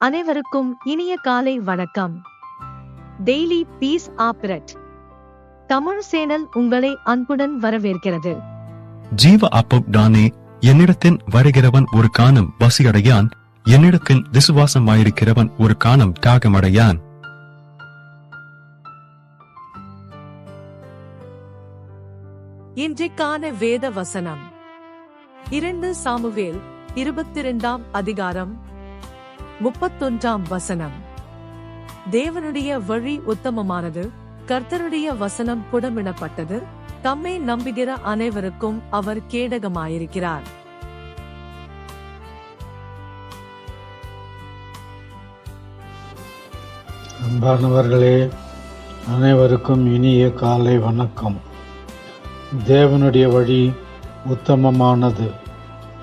அனைவருக்கும் இனிய காலை வணக்கம். டெய்லி பீஸ் ஆப்ரெட் தமிழ் சேனல் உங்களை அன்புடன் வரவேற்கிறது. ஜீவ அப்பம் தானே, என்னிடத்தின் வருகிறவன் ஒரு காலம் பசியடையான், என்னிடத்தின் விசுவாசமாயிருக்கிறவன் ஒரு காலம் தாகமடையான். இன்றைக்கான வேத வசனம் 2 சாமுவேல் 22 அதிகாரம் 31 வசனம். தேவனுடைய வழி உத்தமமானது, கர்த்தருடைய வசனம் புடமிடப்பட்டது, தம்மை நம்புகிற அனைவருக்கும் அவர் கேடகமாயிருக்கிறார். அன்பானவர்களே, அனைவருக்கும் இனிய காலை வணக்கம். தேவனுடைய வழி உத்தமமானது,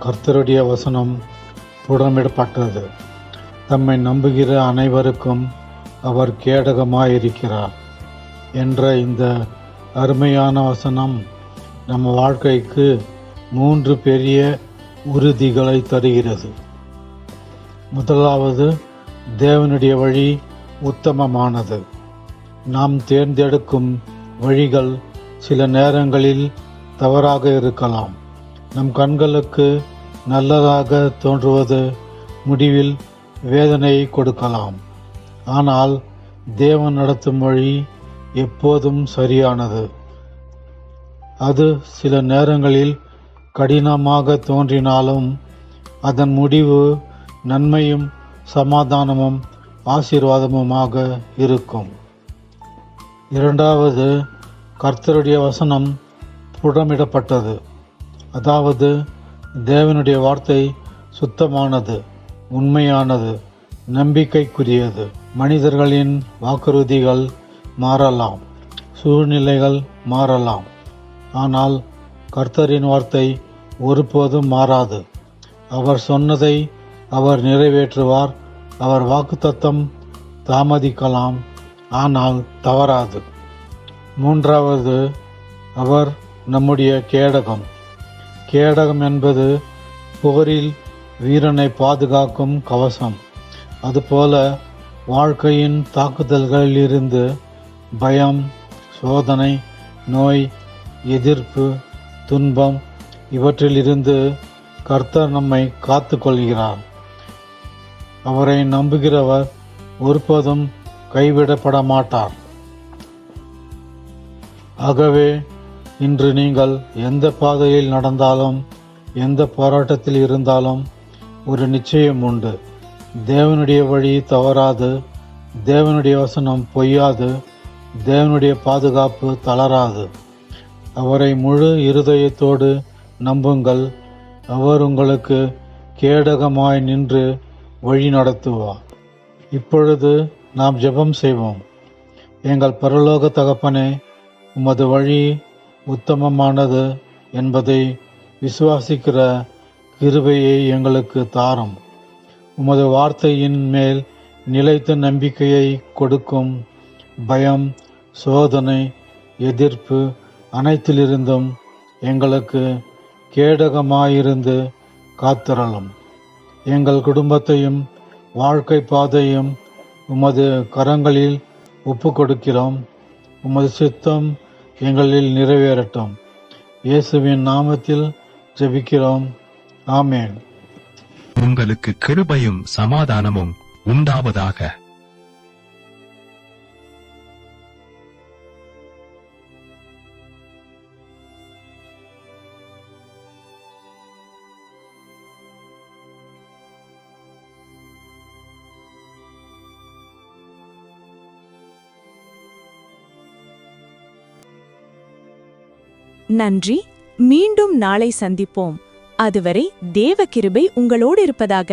கர்த்தருடைய வசனம் புடமிடப்பட்டது, தம்மை நம்புகிற அனைவருக்கும் அவர் கேடகமாயிருக்கிறார் என்ற இந்த அருமையான வசனம் நம்ம வாழ்க்கைக்கு 3 பெரிய உறுதிகளை தருகிறது. முதலாவது, தேவனுடைய வழி உத்தமமானது. நாம் தேர்ந்தெடுக்கும் வழிகள் சில நேரங்களில் தவறாக இருக்கலாம். நம் கண்களுக்கு நல்லதாக தோன்றுவது முடிவில் வேதனையை கொடுக்கலாம். ஆனால் தேவன் நடத்தும் வழி எப்போதும் சரியானது. அது சில நேரங்களில் கடினமாக தோன்றினாலும் அதன் முடிவு நன்மையும் சமாதானமும் ஆசீர்வாதமுமாக இருக்கும். இரண்டாவது, கர்த்தருடைய வசனம் புடமிடப்பட்டது. அதாவது தேவனுடைய வார்த்தை சுத்தமானது, உண்மையானது, நம்பிக்கைக்குரியது. மனிதர்களின் வாக்குறுதிகள் மாறலாம், சூழ்நிலைகள் மாறலாம், ஆனால் கர்த்தரின் வார்த்தை ஒருபோதும் மாறாது. அவர் சொன்னதை அவர் நிறைவேற்றுவார். அவர் வாக்குத்தத்தம் தாமதிக்கலாம், ஆனால் தவறாது. மூன்றாவது, அவர் நம்முடைய கேடகம். கேடகம் என்பது போரில் வீரனை பாதுகாக்கும் கவசம். அதுபோல வாழ்க்கையின் தாக்குதல்களில் இருந்து பயம், சோதனை, நோய், எதிர்ப்பு, துன்பம் இவற்றிலிருந்து கர்த்தர் நம்மை காத்து கொள்கிறார். அவரை நம்புகிறவர் ஒருபோதும் கைவிடப்பட மாட்டார். ஆகவே இன்று நீங்கள் எந்த பாதையில் நடந்தாலும், எந்த போராட்டத்தில் இருந்தாலும் ஒரு நிச்சயம் உண்டு. தேவனுடைய வழி தவறாது, தேவனுடைய வசனம் பொய்யாது, தேவனுடைய பாதுகாப்பு தளராது. அவரை முழு இருதயத்தோடு நம்புங்கள். அவர் உங்களுக்கு கேடகமாய் நின்று வழி நடத்துவார். இப்பொழுது நாம் ஜெபம் செய்வோம். எங்கள் பரலோக தகப்பனே, உமது வழி உத்தமமானது என்பதை விசுவாசிக்கிற கிருபையை எங்களுக்கு தாரும். உமது வார்த்தையின் மேல் நிலைத்த நம்பிக்கையை கொடுக்கும். பயம், சோதனை, எதிர்ப்பு அனைத்திலிருந்தும் எங்களுக்கு கேடகமாயிருந்து காத்திரளும். எங்கள் குடும்பத்தையும் வாழ்க்கை பாதையும் உமது கரங்களில் ஒப்பு கொடுக்கிறோம். உமது சித்தம் எங்களில் நிறைவேறட்டும். இயேசுவின் நாமத்தில் ஜெபிக்கிறோம். ஆமென். உங்களுக்கு கிருபையும் சமாதானமும் உண்டாவதாக. நன்றி. மீண்டும் நாளை சந்திப்போம். அதுவரை தேவ கிருபை உங்களோடு இருப்பதாக.